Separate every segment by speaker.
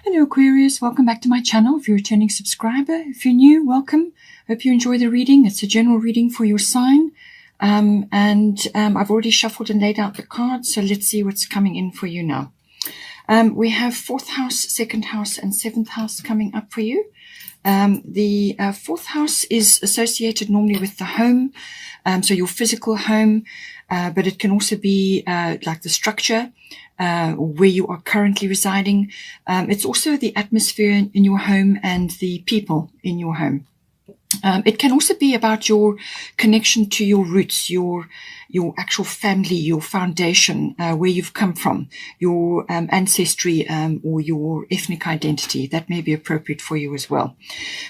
Speaker 1: Hello Aquarius, welcome back to my channel. If you're a returning subscriber, if you're new, welcome. Hope you enjoy the reading. It's a general reading for your sign. I've already shuffled and laid out the cards, so let's see what's coming in for you now. We have 4th house, 2nd house, and 7th house coming up for you. The 4th house is associated normally with the home, so your physical home, but it can also be like the structure where you are currently residing. It's also the atmosphere in your home and the people in your home. It can also be about your connection to your roots, your actual family, your foundation, where you've come from, your ancestry, or your ethnic identity. That may be appropriate for you as well.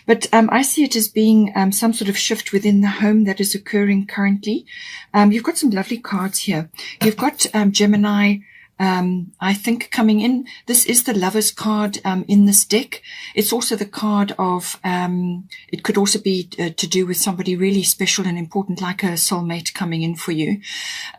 Speaker 1: But I see it as being some sort of shift within the home that is occurring currently. You've got some lovely cards here. You've got Gemini, I think, coming in. This is the Lover's card in this deck. It's also the card of, it could also be to do with somebody really special and important, like a soulmate coming in for you.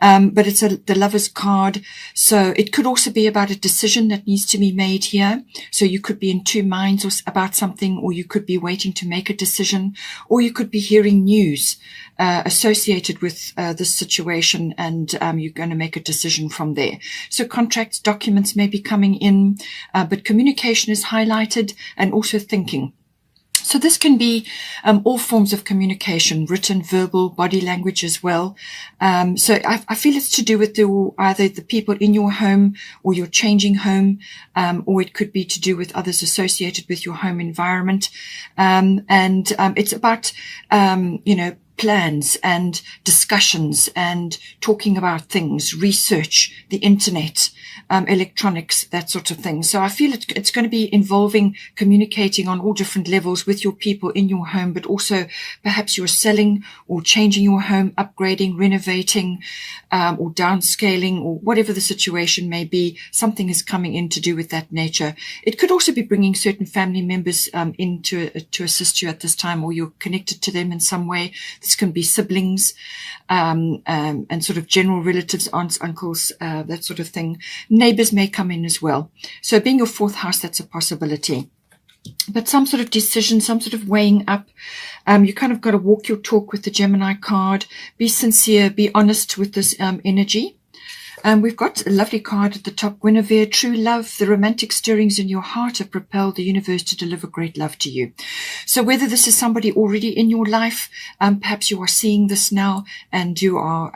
Speaker 1: But it's the Lover's card. So it could also be about a decision that needs to be made here. So you could be in two minds about something, or you could be waiting to make a decision, or you could be hearing news associated with this situation, and you're going to make a decision from there. So contracts, documents may be coming in, but communication is highlighted, and also thinking. So this can be all forms of communication, written, verbal, body language as well. So I feel it's to do with either the people in your home, or your changing home, or it could be to do with others associated with your home environment. It's about, plans and discussions and talking about things, research, the internet, electronics, that sort of thing. So I feel it's going to be involving communicating on all different levels with your people in your home, but also perhaps you're selling or changing your home, upgrading, renovating, or downscaling, or whatever the situation may be. Something is coming in to do with that nature. It could also be bringing certain family members in to assist you at this time, or you're connected to them in some way. This can be siblings, and sort of general relatives, aunts, uncles, that sort of thing. Neighbors may come in as well. So being your 4th house, that's a possibility. But some sort of decision, some sort of weighing up. You kind of got to walk your talk with the Gemini card. Be sincere, be honest with this energy. We've got a lovely card at the top, Guinevere, true love. The romantic stirrings in your heart have propelled the universe to deliver great love to you. So whether this is somebody already in your life, perhaps you are seeing this now, and you are,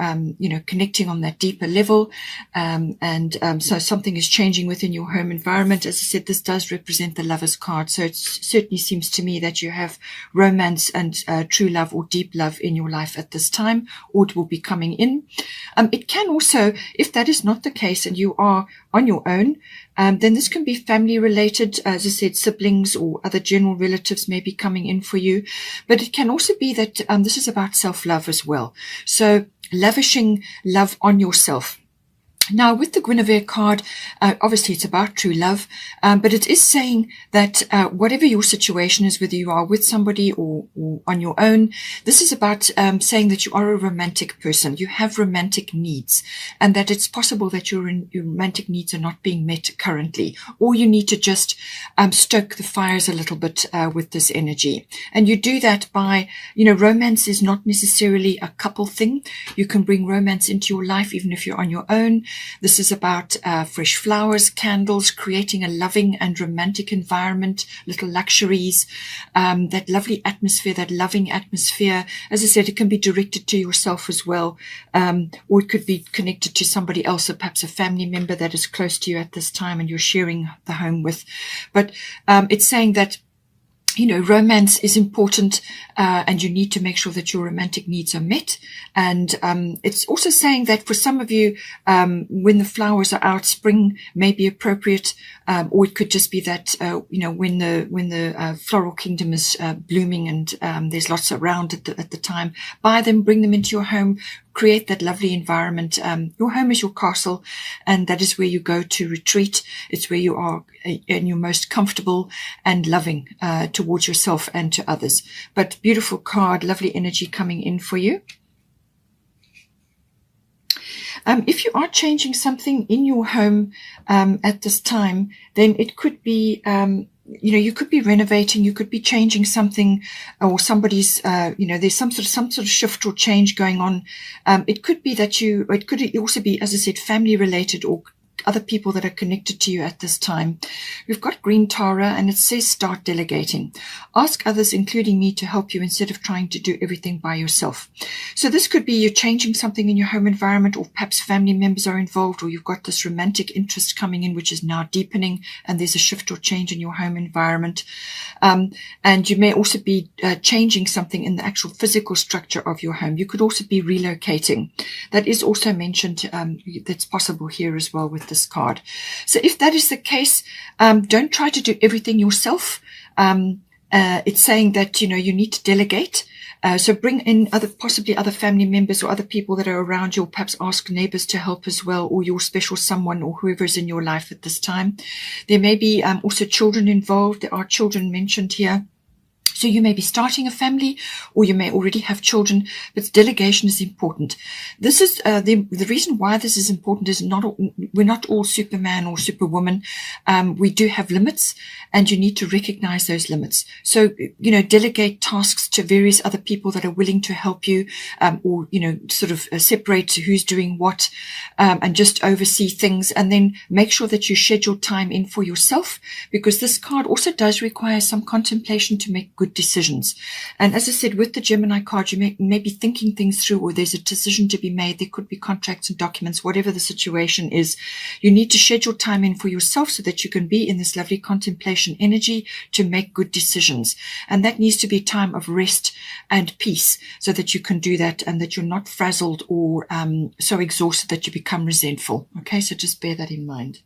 Speaker 1: connecting on that deeper level. So something is changing within your home environment. As I said, this does represent the Lover's card. So it certainly seems to me that you have romance and true love or deep love in your life at this time, or it will be coming in. It can also, if that is not the case and you are on your own, then this can be family related. As I said, siblings or other general relatives may be coming in for you. But it can also be that this is about self-love as well. So lavishing love on yourself. Now, with the Guinevere card, obviously it's about true love, but it is saying that whatever your situation is, whether you are with somebody or on your own, this is about saying that you are a romantic person. You have romantic needs, and that it's possible that your romantic needs are not being met currently, or you need to just stoke the fires a little bit with this energy. And you do that by, romance is not necessarily a couple thing. You can bring romance into your life even if you're on your own. This is about fresh flowers, candles, creating a loving and romantic environment, little luxuries, that lovely atmosphere, that loving atmosphere. As I said, it can be directed to yourself as well, or it could be connected to somebody else, or perhaps a family member that is close to you at this time and you're sharing the home with. But it's saying that romance is important, and you need to make sure that your romantic needs are met. And it's also saying that for some of you, when the flowers are out, spring may be appropriate, or it could just be that when the floral kingdom is blooming and there's lots around at the time. Buy them, bring them into your home. Create that lovely environment. Your home is your castle, and that is where you go to retreat. It's where you are and you're most comfortable and loving towards yourself and to others. But beautiful card, lovely energy coming in for you. If you are changing something in your home at this time, then it could be, you could be renovating, you could be changing something, or somebody's, there's some sort of shift or change going on. It could be that it could also be, as I said, family related or other people that are connected to you at this time. We've got Green Tara, and it says start delegating. Ask others, including me, to help you instead of trying to do everything by yourself. So this could be you're changing something in your home environment, or perhaps family members are involved, or you've got this romantic interest coming in, which is now deepening, and there's a shift or change in your home environment. And you may also be changing something in the actual physical structure of your home. You could also be relocating. That is also mentioned, that's possible here as well with this card. So if that is the case, don't try to do everything yourself. It's saying that, you need to delegate. So bring in possibly other family members or other people that are around you, or perhaps ask neighbors to help as well, or your special someone or whoever's in your life at this time. There may be also children involved. There are children mentioned here. So you may be starting a family, or you may already have children, but delegation is important. This is the reason why this is important is we're not all Superman or Superwoman. We do have limits, and you need to recognize those limits. So, delegate tasks to various other people that are willing to help you, or, sort of separate who's doing what, and just oversee things, and then make sure that you schedule time in for yourself, because this card also does require some contemplation to make good decisions. And as I said, with the Gemini card, you may be thinking things through, or there's a decision to be made. There could be contracts and documents, whatever the situation is. You need to schedule time in for yourself so that you can be in this lovely contemplation energy to make good decisions. And that needs to be time of rest and peace, so that you can do that, and that you're not frazzled or so exhausted that you become resentful. Okay, so just bear that in mind.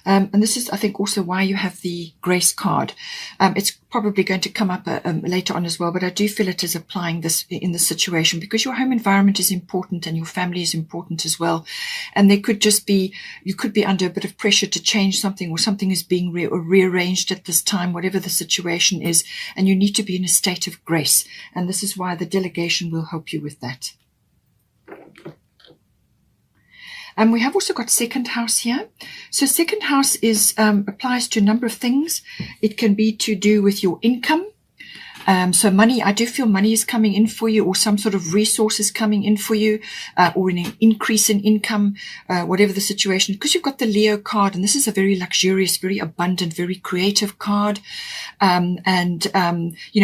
Speaker 1: And this is, I think, also why you have the Grace card. It's probably going to come up later on as well, but I do feel it is applying this in this situation, because your home environment is important and your family is important as well. And there could just be, you could be under a bit of pressure to change something, or something is being rearranged at this time, whatever the situation is, and you need to be in a state of grace. And this is why the delegation will help you with that. We have also got second house here. So second house is applies to a number of things. It can be to do with your income. So money, I do feel money is coming in for you, or some sort of resources coming in for you, or an increase in income, whatever the situation, because you've got the Leo card, and this is a very luxurious, very abundant, very creative card.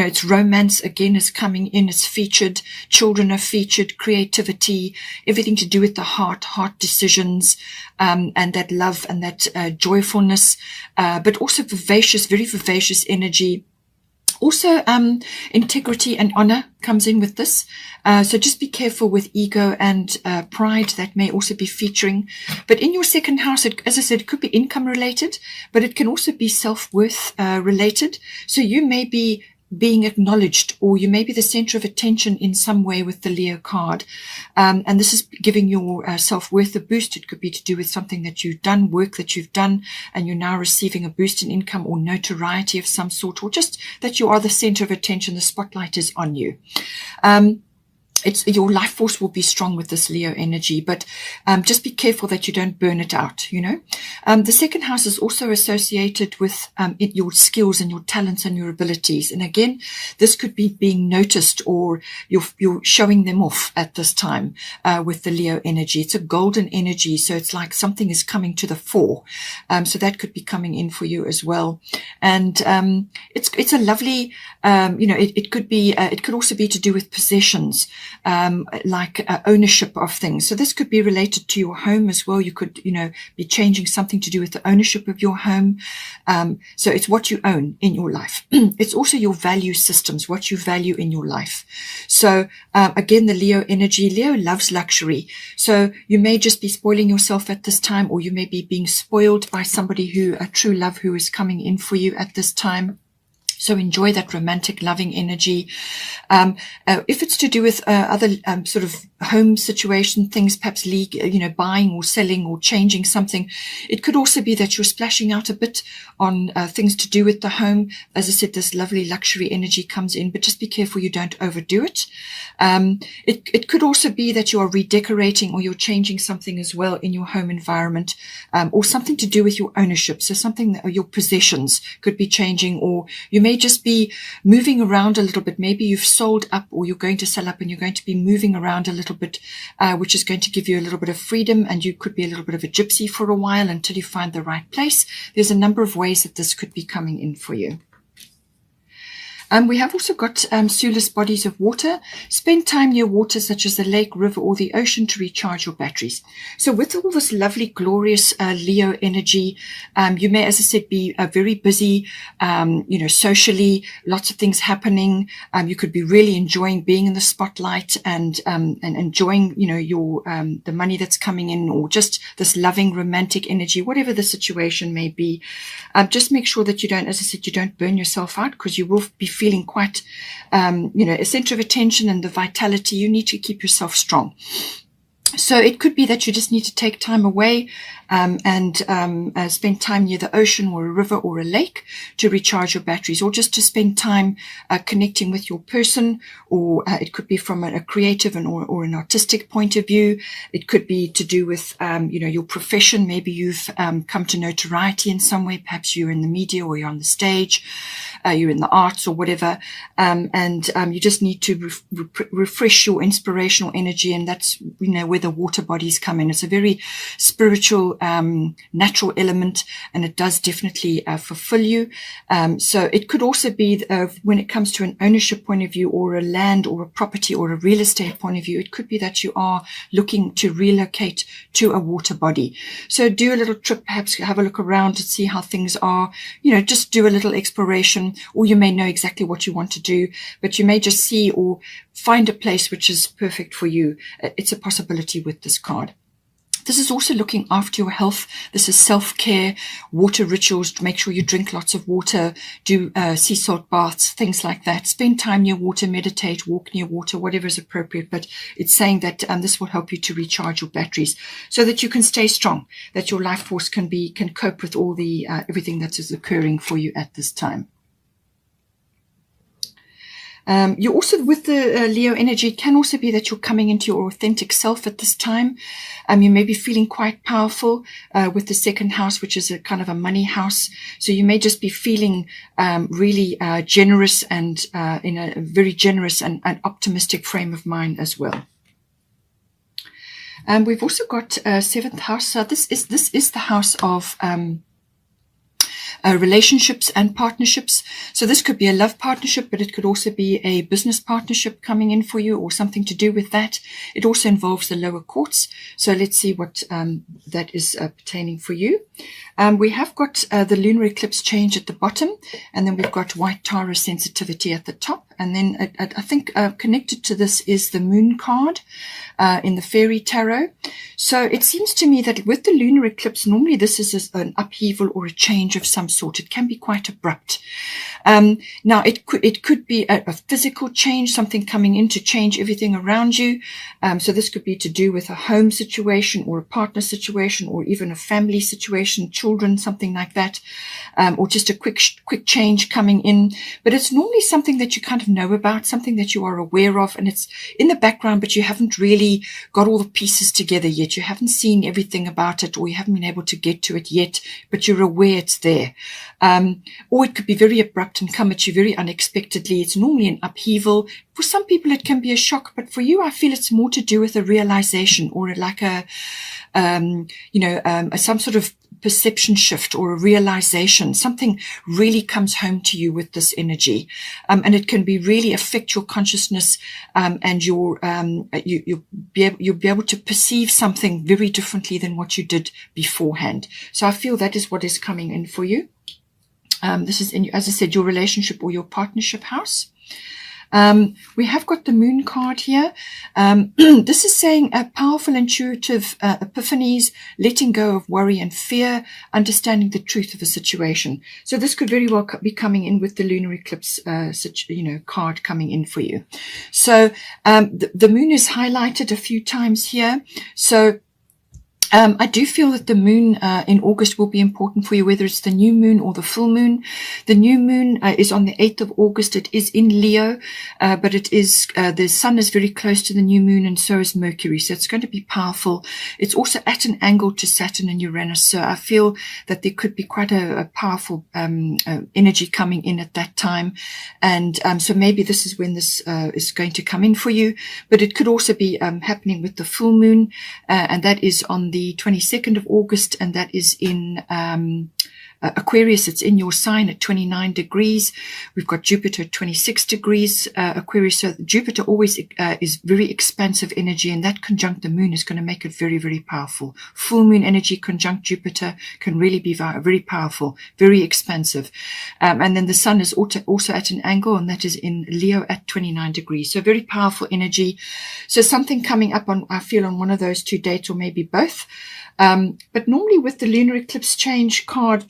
Speaker 1: It's romance again is coming in. It's featured. Children are featured, creativity, everything to do with the heart decisions, and that love and that joyfulness, but also vivacious, very vivacious energy. Also, integrity and honor comes in with this. So just be careful with ego and pride. That may also be featuring. But in your second house, as I said, it could be income related, but it can also be self-worth related. So you may be being acknowledged, or you may be the center of attention in some way with the Leo card. And this is giving your self-worth a boost. It could be to do with something that you've done, work that you've done, and you're now receiving a boost in income or notoriety of some sort, or just that you are the center of attention. The spotlight is on you. Your life force will be strong with this Leo energy, but just be careful that you don't burn it out, The second house is also associated with your skills and your talents and your abilities. And again, this could be being noticed, or you're showing them off at this time with the Leo energy. It's a golden energy, so it's like something is coming to the fore. So that could be coming in for you as well. And it's a lovely, it could also be to do with possessions. Like ownership of things. So this could be related to your home as well. You could, be changing something to do with the ownership of your home. So it's what you own in your life. It's also your value systems, what you value in your life. So again, the Leo energy. Leo loves luxury. So you may just be spoiling yourself at this time, or you may be being spoiled by somebody a true love who is coming in for you at this time. So enjoy that romantic, loving energy. If it's to do with other sort of home situation, things perhaps buying or selling or changing something, it could also be that you're splashing out a bit on things to do with the home. As I said, this lovely luxury energy comes in, but just be careful you don't overdo it. It could also be that you are redecorating or you're changing something as well in your home environment, or something to do with your ownership. So something that your possessions could be changing, or you may just be moving around a little bit. Maybe you've sold up or you're going to sell up and you're going to be moving around a little bit, which is going to give you a little bit of freedom, and you could be a little bit of a gypsy for a while until you find the right place. There's a number of ways that this could be coming in for you. We have also got soulless bodies of water. Spend time near water such as the lake, river, or the ocean to recharge your batteries. So with all this lovely, glorious Leo energy, you may, as I said, be very busy, socially, lots of things happening. You could be really enjoying being in the spotlight and enjoying, your the money that's coming in, or just this loving, romantic energy, whatever the situation may be. Just make sure that you don't, as I said, you don't burn yourself out, because you will be feeling quite, a center of attention and the vitality. You need to keep yourself strong. So it could be that you just need to take time away and spend time near the ocean or a river or a lake to recharge your batteries, or just to spend time connecting with your person, or it could be from a creative or an artistic point of view. It could be to do with, your profession. Maybe you've come to notoriety in some way. Perhaps you're in the media or you're on the stage, you're in the arts or whatever, and you just need to refresh your inspirational energy, and that's, where the water bodies come in. It's a very spiritual, natural element, and it does definitely fulfill you. So it could also be when it comes to an ownership point of view, or a land or a property or a real estate point of view, it could be that you are looking to relocate to a water body. So do a little trip, perhaps have a look around to see how things are, just do a little exploration, or you may know exactly what you want to do, but you may just see or find a place which is perfect for you. It's a possibility with this card. This is also looking after your health. This is self-care, water rituals, to make sure you drink lots of water, do sea salt baths, things like that. Spend time near water, meditate, walk near water, whatever is appropriate. But it's saying that this will help you to recharge your batteries so that you can stay strong, that your life force can cope with all the everything that is occurring for you at this time. You also, with the Leo energy, it can also be that you're coming into your authentic self at this time. You may be feeling quite powerful with the second house, which is a kind of a money house. So you may just be feeling really generous and in a very generous and optimistic frame of mind as well. We've also got seventh house. So this is the house of relationships and partnerships. So this could be a love partnership, but it could also be a business partnership coming in for you, or something to do with that. It also involves the lower courts. So let's see what that is pertaining for you. We have got the lunar eclipse change at the bottom, and then we've got white Taurus sensitivity at the top. And then I think connected to this is the moon card in the fairy tarot. So it seems to me that with the lunar eclipse, normally this is an upheaval or a change of some sort. It can be quite abrupt. Now it could be a physical change, something coming in to change everything around you. So this could be to do with a home situation or a partner situation, or even a family situation, children, something like that, or just a quick change coming in. But it's normally something that you kind of know about, something that you are aware of, and it's in the background, but you haven't really got all the pieces together yet. You haven't seen everything about it, or you haven't been able to get to it yet, but you're aware it's there. Or it could be very abrupt and come at you very unexpectedly. It's normally an upheaval. For some people, it can be a shock, but for you, I feel it's more to do with a realization, or like some sort of perception shift or a realization. Something really comes home to you with this energy, and it can be really affect your consciousness, and you'll be able to perceive something very differently than what you did beforehand. So I feel that is what is coming in for you. This is, as I said, your relationship or your partnership house. We have got the moon card here. This is saying powerful intuitive epiphanies, letting go of worry and fear, understanding the truth of a situation. So this could very well be coming in with the lunar eclipse, card coming in for you. So the moon is highlighted a few times here. So I do feel that the moon in August will be important for you, whether it's the new moon or the full moon. The new moon is on the 8th of August. It is in Leo, but it is the sun is very close to the new moon, and so is Mercury. So it's going to be powerful. It's also at an angle to Saturn and Uranus. So I feel that there could be quite a powerful energy coming in at that time. And so maybe this is when this is going to come in for you. But it could also be happening with the full moon, and that is on the 22nd of August, and that is in Aquarius. It's in your sign at 29 degrees. We've got Jupiter at 26 degrees Aquarius. So Jupiter always is very expansive energy, and that conjunct the moon is going to make it very, very powerful. Full moon energy conjunct Jupiter can really be very powerful, very expansive. And then the sun is also at an angle, and that is in Leo at 29 degrees. So very powerful energy. So something coming up on, I feel, on one of those two dates, or maybe both. But normally with the lunar eclipse change card,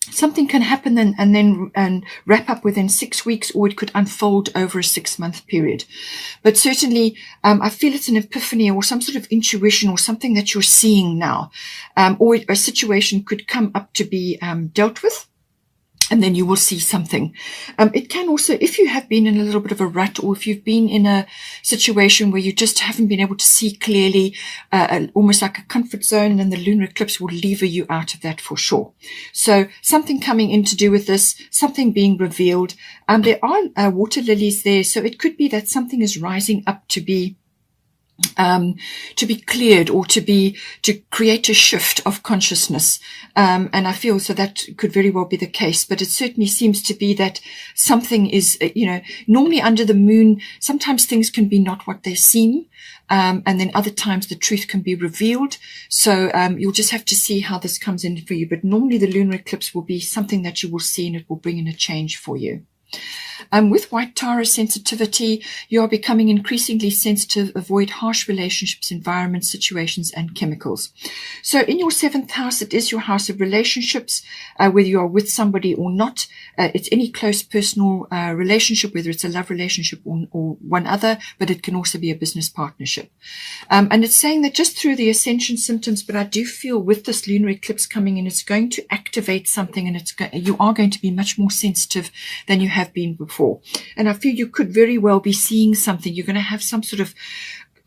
Speaker 1: something can happen and then wrap up within 6 weeks, or it could unfold over a 6-month period. But certainly, I feel it's an epiphany or some sort of intuition or something that you're seeing now, or a situation could come up to be dealt with. And then you will see something. It can also, if you have been in a little bit of a rut, or if you've been in a situation where you just haven't been able to see clearly, almost like a comfort zone, and then the lunar eclipse will lever you out of that for sure. So something coming in to do with this, something being revealed. There are water lilies there, so it could be that something is rising up to be cleared, or to create a shift of consciousness. And I feel so that could very well be the case, but it certainly seems to be that something is, normally under the moon, sometimes things can be not what they seem. And then other times the truth can be revealed. So, you'll just have to see how this comes in for you. But normally the lunar eclipse will be something that you will see, and it will bring in a change for you. With White Tara sensitivity, you are becoming increasingly sensitive. Avoid harsh relationships, environments, situations, and chemicals. So in your 7th house, it is your house of relationships, whether you are with somebody or not. It's any close personal relationship, whether it's a love relationship or one other, but it can also be a business partnership. And it's saying that just through the ascension symptoms, but I do feel with this lunar eclipse coming in, it's going to activate something, and you are going to be much more sensitive than you have been before. And I feel you could very well be seeing something. You're going to have some sort of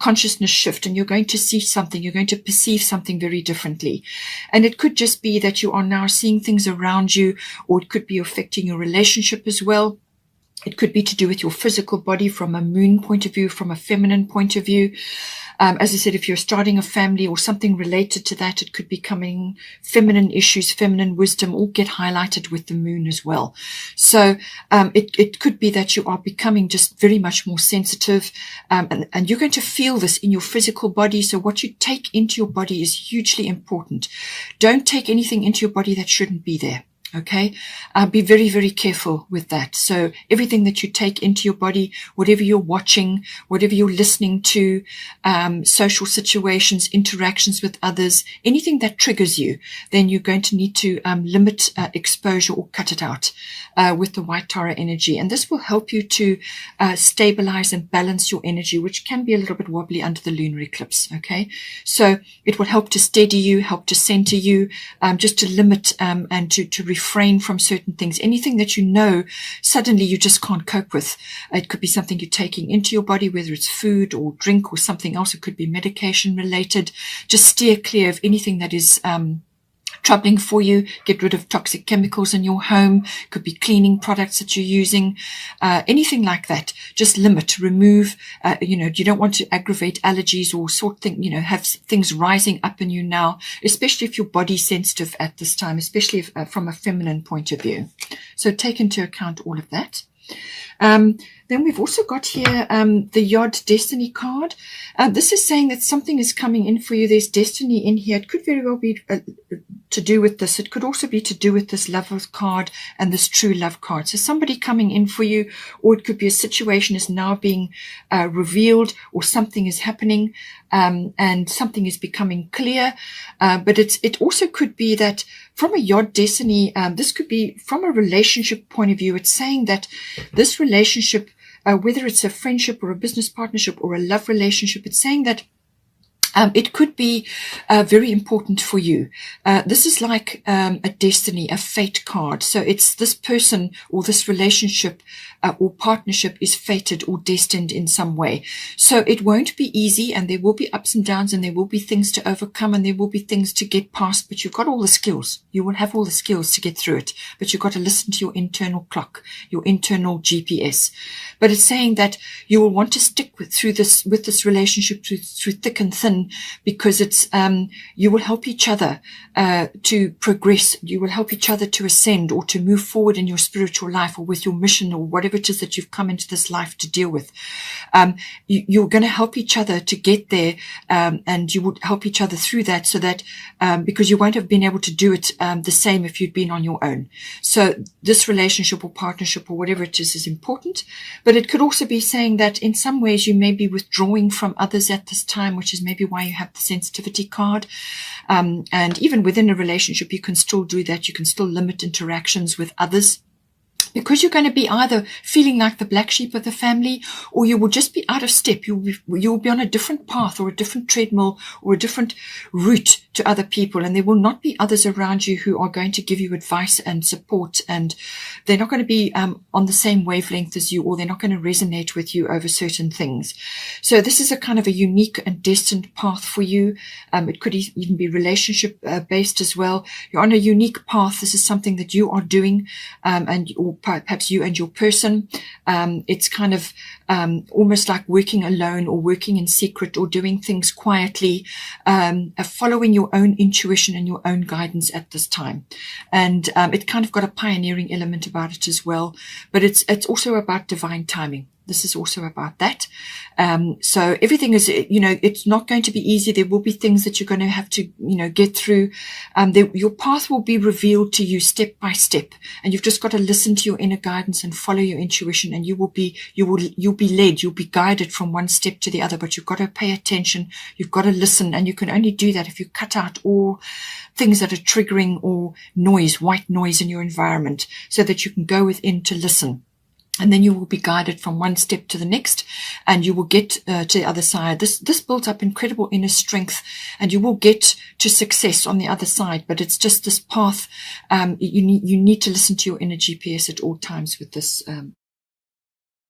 Speaker 1: consciousness shift, and you're going to see something. You're going to perceive something very differently. And it could just be that you are now seeing things around you, or it could be affecting your relationship as well. It could be to do with your physical body from a moon point of view, from a feminine point of view. As I said, if you're starting a family or something related to that, it could be coming feminine issues, feminine wisdom, all get highlighted with the moon as well. So it could be that you are becoming just very much more sensitive, and you're going to feel this in your physical body. So what you take into your body is hugely important. Don't take anything into your body that shouldn't be there. Okay, be very, very careful with that. So everything that you take into your body, whatever you're watching, whatever you're listening to, social situations, interactions with others, anything that triggers you, then you're going to need to limit exposure or cut it out with the White Tara energy. And this will help you to stabilize and balance your energy, which can be a little bit wobbly under the lunar eclipse. Okay, so it will help to steady you, help to center you, just to limit and to refrain from certain things. Anything that you know suddenly you just can't cope with. It could be something you're taking into your body, whether it's food or drink or something else. It could be medication related. Just steer clear of anything that is troubling for you. Get rid of toxic chemicals in your home. Could be cleaning products that you're using, anything like that. Just limit, remove. You don't want to aggravate allergies or have things rising up in you now, especially if your body's sensitive at this time, especially from a feminine point of view. So take into account all of that. Then we've also got here the Yod Destiny card. This is saying that something is coming in for you. There's destiny in here. It could very well be to do with this. It could also be to do with this love card and this true love card. So somebody coming in for you, or it could be a situation is now being revealed, or something is happening, and something is becoming clear. But it also could be that from a Yod Destiny, this could be from a relationship point of view. It's saying that this relationship, whether it's a friendship or a business partnership or a love relationship, it's saying that it could be very important for you. This is like a destiny, a fate card. So it's this person or this relationship or partnership is fated or destined in some way. So it won't be easy, and there will be ups and downs, and there will be things to overcome, and there will be things to get past, but you've got all the skills. You will have all the skills to get through it, but you've got to listen to your internal clock, your internal GPS. But it's saying that you will want to stick with this relationship through thick and thin, because it's you will help each other to progress. You will help each other to ascend or to move forward in your spiritual life or with your mission or whatever it is that you've come into this life to deal with. You're going to help each other to get there, and you would help each other through that, so that because you won't have been able to do it the same if you'd been on your own. So this relationship or partnership or whatever it is important. But it could also be saying that in some ways you may be withdrawing from others at this time, which is maybe why you have the sensitivity card. And even within a relationship, you can still do that. You can still limit interactions with others, because you're going to be either feeling like the black sheep of the family, or you will just be out of step. You'll be on a different path or a different treadmill or a different route to other people, and there will not be others around you who are going to give you advice and support, and they're not going to be on the same wavelength as you, or they're not going to resonate with you over certain things. So this is a kind of a unique and destined path for you. It could even be relationship based as well. You're on a unique path. This is something that you are doing, or perhaps you and your person. It's kind of almost like working alone or working in secret or doing things quietly, following your own intuition and your own guidance at this time. And it kind of got a pioneering element about it as well. But it's also about divine timing. This is also about that. So everything is, it's not going to be easy. There will be things that you're going to have to, get through. Your path will be revealed to you step by step, and you've just got to listen to your inner guidance and follow your intuition, and you'll be led, you'll be guided from one step to the other. But you've got to pay attention. You've got to listen, and you can only do that if you cut out all things that are triggering or noise, white noise in your environment, so that you can go within to listen. And then you will be guided from one step to the next, and you will get to the other side. This builds up incredible inner strength, and you will get to success on the other side. But it's just this path. You need to listen to your inner GPS at all times with this